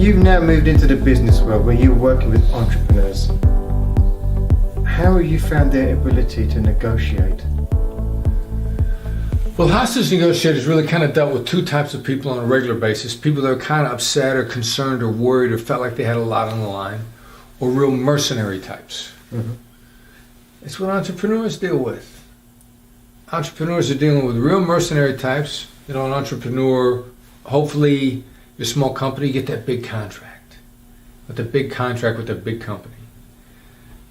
You've now moved into the business world where you're working with entrepreneurs. How have you found their ability to negotiate? Well, hostage negotiators really kind of dealt with two types of people on a regular basis. People that are kind of upset or concerned or worried or felt like they had a lot on the line, or real mercenary types. Mm-hmm. It's what entrepreneurs deal with. Entrepreneurs are dealing with real mercenary types. You know, an entrepreneur, hopefully your small company, you get that big contract. With the big contract with the big company.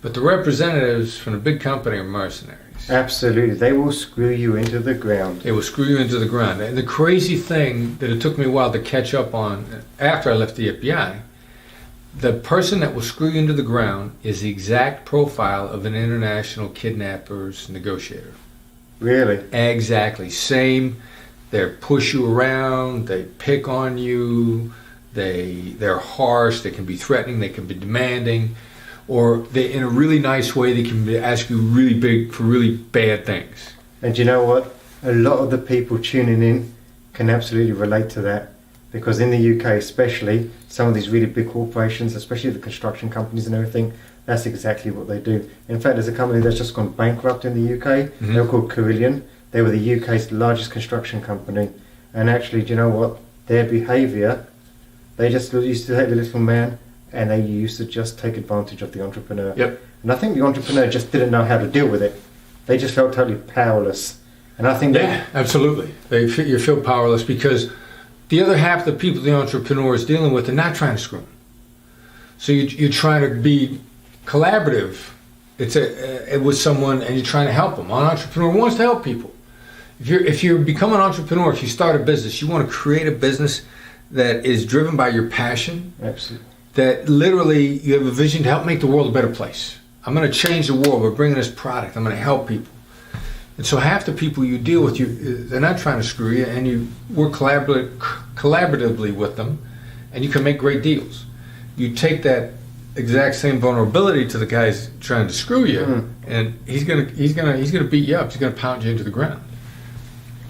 But the representatives from the big company are mercenaries. Absolutely. They will screw you into the ground. They will screw you into the ground. And the crazy thing that it took me a while to catch up on after I left the FBI, the person that will screw you into the ground is the exact profile of an international kidnappers negotiator. Really? Exactly. Same. They push you around. They pick on you. They're harsh. They can be threatening. They can be demanding. Or they, in a really nice way, they can ask you really big for really bad things. And you know what? A lot of the people tuning in can absolutely relate to that. Because in the UK especially, some of these really big corporations, especially the construction companies and everything, that's exactly what they do. In fact, there's a company that's just gone bankrupt in the UK. Mm-hmm. They were called Carillion. They were the UK's largest construction company. And actually, do you know what? Their behaviour, they just used to take the little man and they used to just take advantage of the entrepreneur. Yep. And I think the entrepreneur just didn't know how to deal with it. They just felt totally powerless. And I think Yeah, absolutely. You feel powerless because the other half of the people the entrepreneur is dealing with are not trying to screw them. So you're trying to be collaborative. It was someone and you're trying to help them. An entrepreneur wants to help people. If you become an entrepreneur, if you start a business, you want to create a business that is driven by your passion. Absolutely. That literally you have a vision to help make the world a better place. I'm going to change the world. We're bringing this product. I'm going to help people. And so half the people you deal with, they're not trying to screw you, and you work collaboratively with them, and you can make great deals. You take that exact same vulnerability to the guys trying to screw you, and he's gonna beat you up. He's gonna pound you into the ground.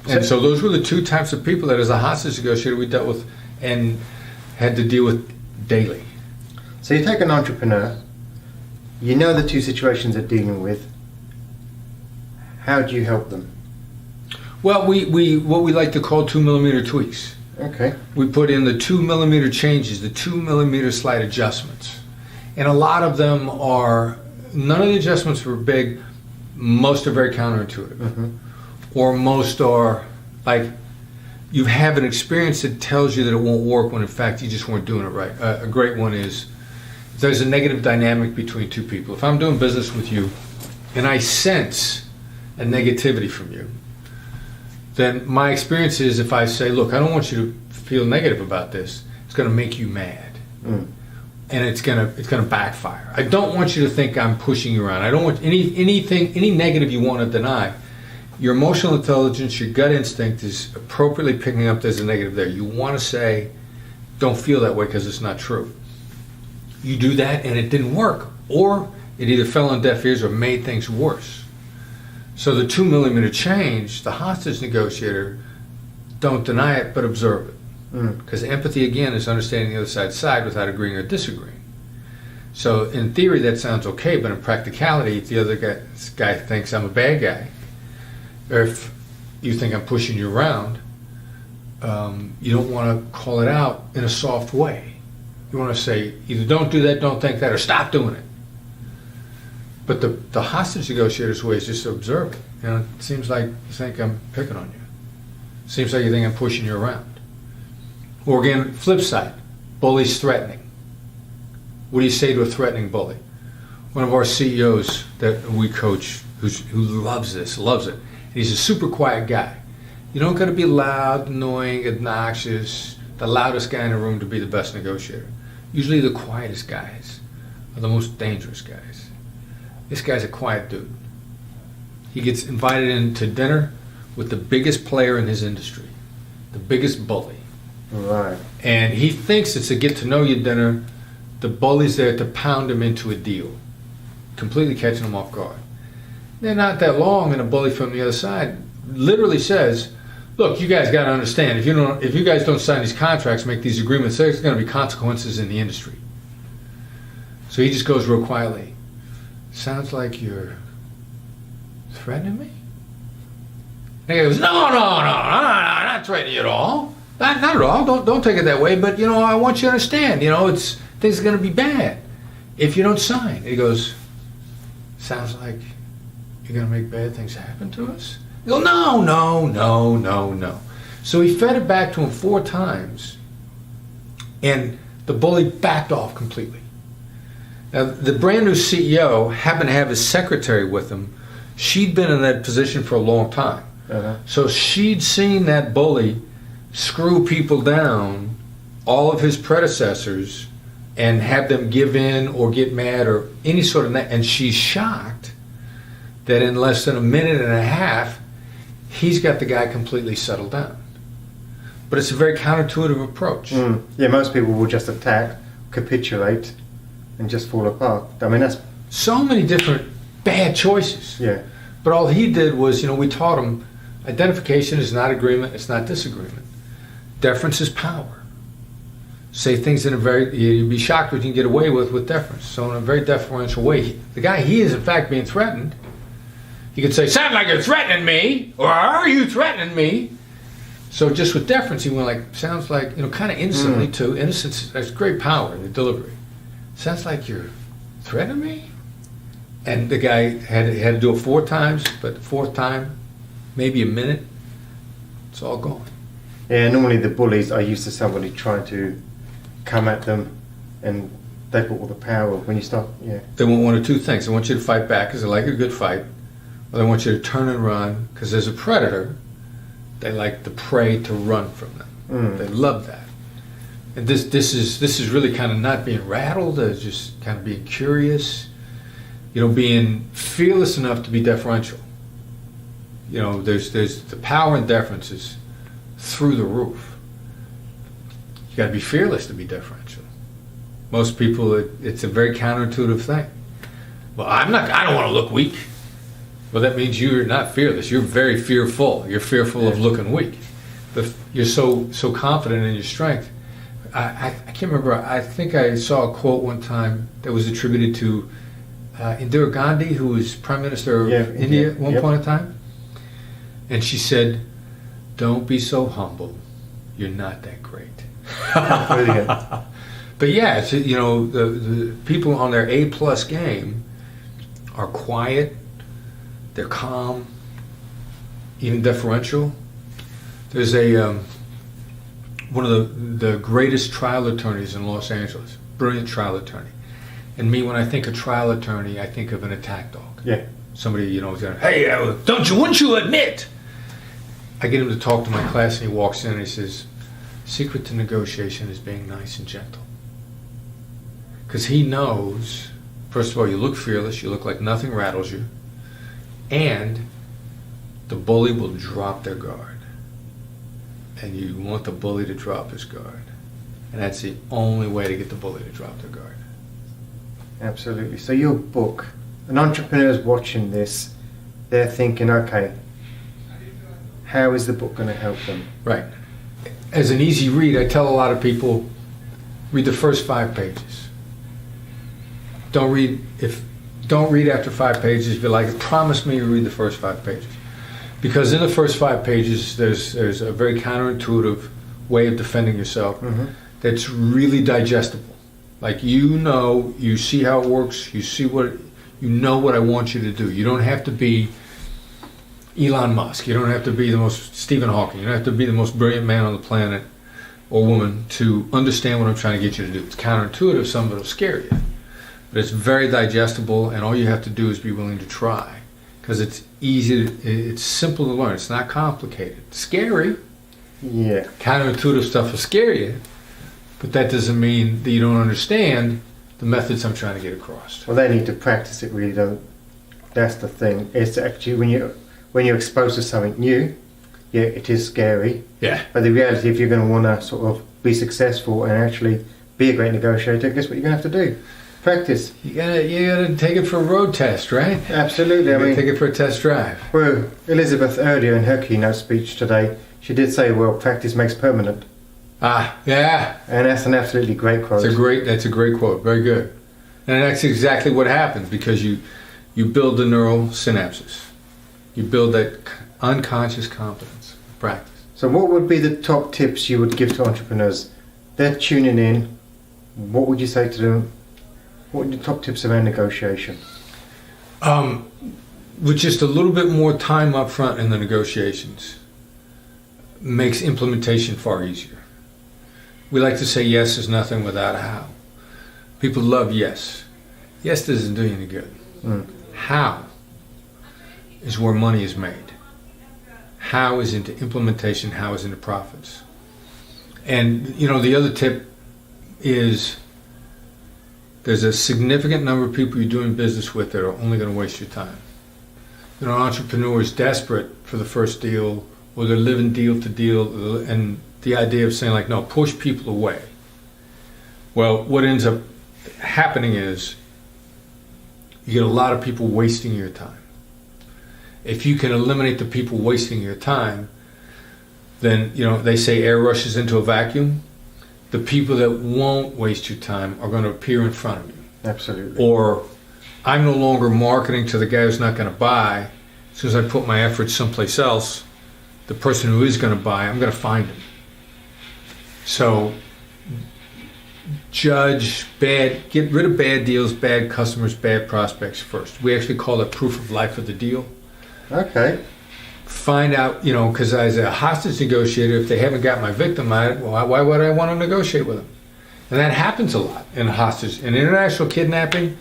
And so those were the two types of people that, as a hostage negotiator, we dealt with and had to deal with daily. So you take an entrepreneur, you know the two situations they're dealing with. How do you help them? Well, we what we like to call 2mm tweaks. Okay. We put in the 2mm changes, the 2mm slight adjustments. And a lot of them are, none of the adjustments were big, most are very counterintuitive. Mm-hmm. Or most are like, you have an experience that tells you that it won't work when in fact you just weren't doing it right. A great one is, there's a negative dynamic between two people. If I'm doing business with you and I sense a negativity from you, then my experience is if I say, look, I don't want you to feel negative about this, it's going to make you mad. And it's going to backfire. I don't want you to think I'm pushing you around. I don't want any negative you want to deny. Your emotional intelligence, your gut instinct is appropriately picking up there's a negative there. You want to say, don't feel that way because it's not true. You do that and it didn't work, or it either fell on deaf ears or made things worse. So the 2mm change, the hostage negotiator, don't deny it but observe it. Because empathy, again, is understanding the other side's side without agreeing or disagreeing. So in theory that sounds okay, but in practicality, if the other guy thinks I'm a bad guy, or if you think I'm pushing you around, you don't want to call it out in a soft way. You want to say, either don't do that, don't think that, or stop doing it. But the hostage negotiator's way is just to observe it. You know, it seems like you think I'm picking on you. It seems like you think I'm pushing you around. Or again, flip side, bully's threatening. What do you say to a threatening bully? One of our CEOs that we coach, who loves this, loves it. He's a super quiet guy. You don't got to be loud, annoying, obnoxious, the loudest guy in the room to be the best negotiator. Usually the quietest guys are the most dangerous guys. This guy's a quiet dude. He gets invited into dinner with the biggest player in his industry, the biggest bully. Right. And he thinks it's a get-to-know-you dinner. The bully's there to pound him into a deal, completely catching him off guard. They're not that long, and a bully from the other side literally says, look, you guys got to understand, if you guys don't sign these contracts, make these agreements, there's going to be consequences in the industry. So he just goes real quietly. Sounds like you're threatening me? And he goes, no, I'm not threatening you at all. Not at all. Don't take it that way. But I want you to understand. Things are going to be bad if you don't sign. And he goes, sounds like you're going to make bad things happen to us. He goes, no. So he fed it back to him 4 times, and the bully backed off completely. Now, the brand new CEO happened to have his secretary with him. She'd been in that position for a long time. Uh-huh. So she'd seen that bully screw people down, all of his predecessors, and have them give in or get mad or any sort of that. And she's shocked that in less than a minute and a half, he's got the guy completely settled down. But it's a very counterintuitive approach. Yeah, most people will just attack, capitulate, and just fall apart. I mean, that's... So many different bad choices. Yeah. But all he did was, we taught him identification is not agreement, it's not disagreement. Deference is power. Say things in a very, you'd be shocked what you can get away with deference. So in a very deferential way. The guy, he is in fact being threatened. He could say, sound like you're threatening me, or are you threatening me? So just with deference, he went like, sounds like, kind of innocently too. Innocence, there's great power in the delivery. Sounds like you're threatening me? And the guy had to do it 4 times, but the 4th time, maybe a minute, it's all gone. Yeah, normally the bullies are used to somebody trying to come at them, and they've got all the power. When you start, They want one of 2 things. They want you to fight back because they like a good fight, or they want you to turn and run because as a predator, they like the prey to run from them. They love that. And this is really kind of not being rattled, it's just kind of being curious, being fearless enough to be deferential. There's the power in deference is through the roof. You got to be fearless to be deferential. Most people, it's a very counterintuitive thing. Well, I don't want to look weak. Well, that means you're not fearless. You're very fearful. You're fearful of looking weak. But you're so confident in your strength. I can't remember. I think I saw a quote one time that was attributed to Indira Gandhi, who was Prime Minister of India at one point in time. And she said, don't be so humble. You're not that great. Brilliant. But yeah, it's, the people on their A+ game are quiet, they're calm, even deferential. There's one of the greatest trial attorneys in Los Angeles, brilliant trial attorney. And me, when I think of trial attorney, I think of an attack dog. Yeah. Somebody, is going, hey, wouldn't you admit? I get him to talk to my class, and he walks in and he says, secret to negotiation is being nice and gentle. Because he knows, first of all, you look fearless, you look like nothing rattles you, and the bully will drop their guard. And you want the bully to drop his guard. And that's the only way to get the bully to drop their guard. Absolutely. So your book, an entrepreneur's watching this, they're thinking, okay, how is the book going to help them? Right. As an easy read, I tell a lot of people, read the first 5 pages. Don't read after 5 pages if you like it. Promise me you read the first 5 pages. Because in the first 5 pages, there's a very counterintuitive way of defending yourself that's really digestible. Like, you see how it works, you know what I want you to do. You don't have to be Elon Musk. You don't have to be the most Stephen Hawking. You don't have to be the most brilliant man on the planet or woman to understand what I'm trying to get you to do. It's counterintuitive, some of it will scare you. But it's very digestible, and all you have to do is be willing to try. Because it's it's simple to learn. It's not complicated. It's scary. Yeah. Counterintuitive stuff will scare you, but that doesn't mean that you don't understand the methods I'm trying to get across. Well, they need to practice it, really, don't. That's the thing. It's actually when you're exposed to something new, yeah, it is scary. Yeah. But the reality, if you're going to want to sort of be successful and actually be a great negotiator, guess what you're going to have to do? Practice. You gotta take it for a road test, right? Absolutely. I mean, take it for a test drive. Well, Elizabeth earlier in her keynote speech today She did say, well, practice makes permanent. Yeah. And that's an absolutely great quote. That's a great quote. Very good. And that's exactly what happens, because you build the neural synapses. You build that unconscious competence. Practice. So what would be the top tips you would give to entrepreneurs? They're tuning in. What would you say to them? What are the top tips around negotiation? With just a little bit more time up front in the negotiations, makes implementation far easier. We like to say yes is nothing without a how. People love yes. Yes doesn't do you any good. How is where money is made. How is into implementation, how is into profits. And the other tip is, there's a significant number of people you're doing business with that are only going to waste your time. An entrepreneur is desperate for the first deal, or they're living deal to deal, and the idea of saying, like, no, push people away. Well, what ends up happening is you get a lot of people wasting your time. If you can eliminate the people wasting your time, then, they say air rushes into a vacuum. The people that won't waste your time are going to appear in front of you. Absolutely. Or I'm no longer marketing to the guy who's not going to buy. As soon as I put my efforts someplace else, the person who is going to buy, I'm going to find him. So get rid of bad deals, bad customers, bad prospects first. We actually call it proof of life of the deal. Okay. Find out, because as a hostage negotiator, if they haven't got my victim, why would I want to negotiate with them? And that happens a lot in hostage. In international kidnapping,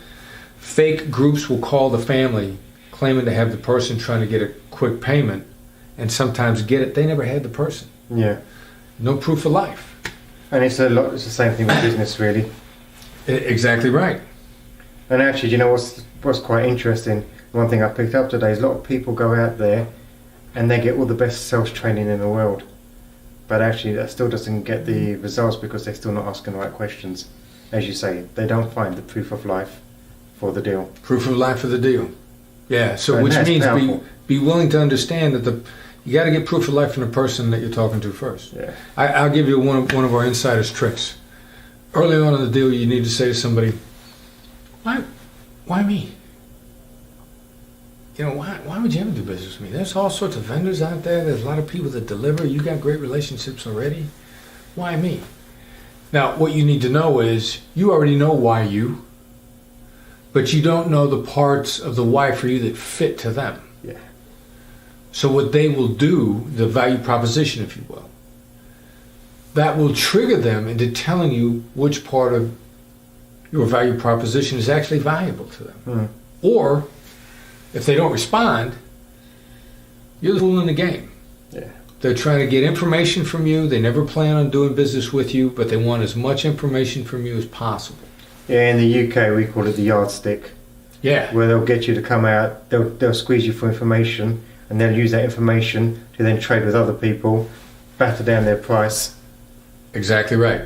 fake groups will call the family claiming to have the person trying to get a quick payment, and sometimes get it. They never had the person. Yeah. No proof of life. And it's the same thing with business, really. Exactly right. And actually, what's quite interesting? One thing I picked up today is a lot of people go out there and they get all the best sales training in the world, but actually that still doesn't get the results because they're still not asking the right questions. As you say, they don't find the proof of life for the deal. Proof of life for the deal. Yeah. So And which that's means powerful. be willing to understand that you got to get proof of life from the person that you're talking to first. Yeah. I'll give you one of our insiders' tricks. Early on in the deal, you need to say to somebody, "Why me? Why would you ever do business with me? There's all sorts of vendors out there. There's a lot of people that deliver. You got great relationships already. Why me?" Now, what you need to know is you already know why you, but you don't know the parts of the why for you that fit to them. Yeah. So what they will do, the value proposition, if you will, that will trigger them into telling you which part of your value proposition is actually valuable to them. Or, if they don't respond, you're the fool in the game. Yeah. They're trying to get information from you. They never plan on doing business with you, but they want as much information from you as possible. Yeah, in the UK we call it the yardstick, Yeah. where they'll get you to come out, they'll squeeze you for information, and they'll use that information to then trade with other people, batter down their price. Exactly right.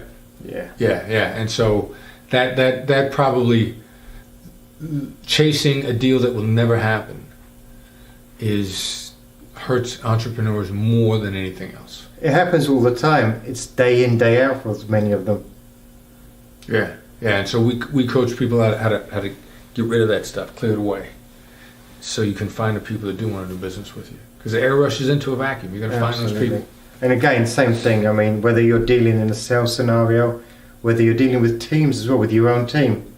Yeah. Yeah. And so that probably, chasing a deal that will never happen hurts entrepreneurs more than anything else. It happens all the time. It's day in, day out for many of them. Yeah. And so we coach people how to get rid of that stuff, clear it away, so you can find the people that do want to do business with you. Because the air rushes into a vacuum. You're going to find those Absolutely. people. And again, same thing. I mean, whether you're dealing in a sales scenario, whether you're dealing with teams as well, with your own team,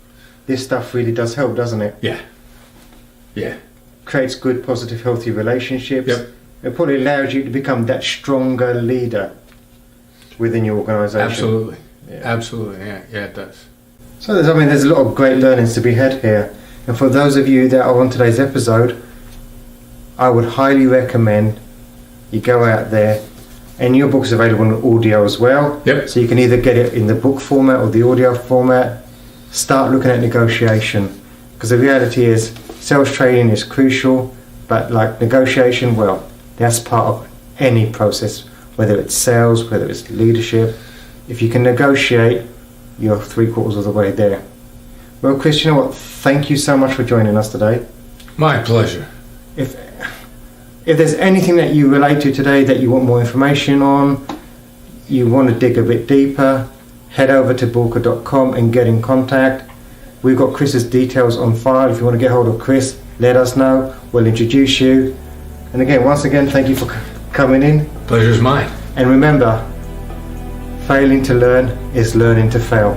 this stuff really does help, doesn't it? Yeah. Creates good, positive, healthy relationships. Yep. It probably allows you to become that stronger leader within your organisation. Absolutely. Yeah. Absolutely. Yeah, it does. So there's a lot of great learnings to be had here. And for those of you that are on today's episode, I would highly recommend you go out there, and your book's available in audio as well. Yep. So you can either get it in the book format or the audio format. Start looking at negotiation, because the reality is sales training is crucial, but like negotiation, well, that's part of any process, whether it's sales, whether it's leadership. If you can negotiate, you're 3/4 of the way there. Well, Chris, you know what? Thank you so much for joining us today. My pleasure. If there's anything that you relate to today that you want more information on, you want to dig a bit deeper, head over to Bulka.com and get in contact. We've got Chris's details on file. If you want to get hold of Chris, let us know. We'll introduce you. And again, once again, thank you for coming in. Pleasure's mine. And remember, failing to learn is learning to fail.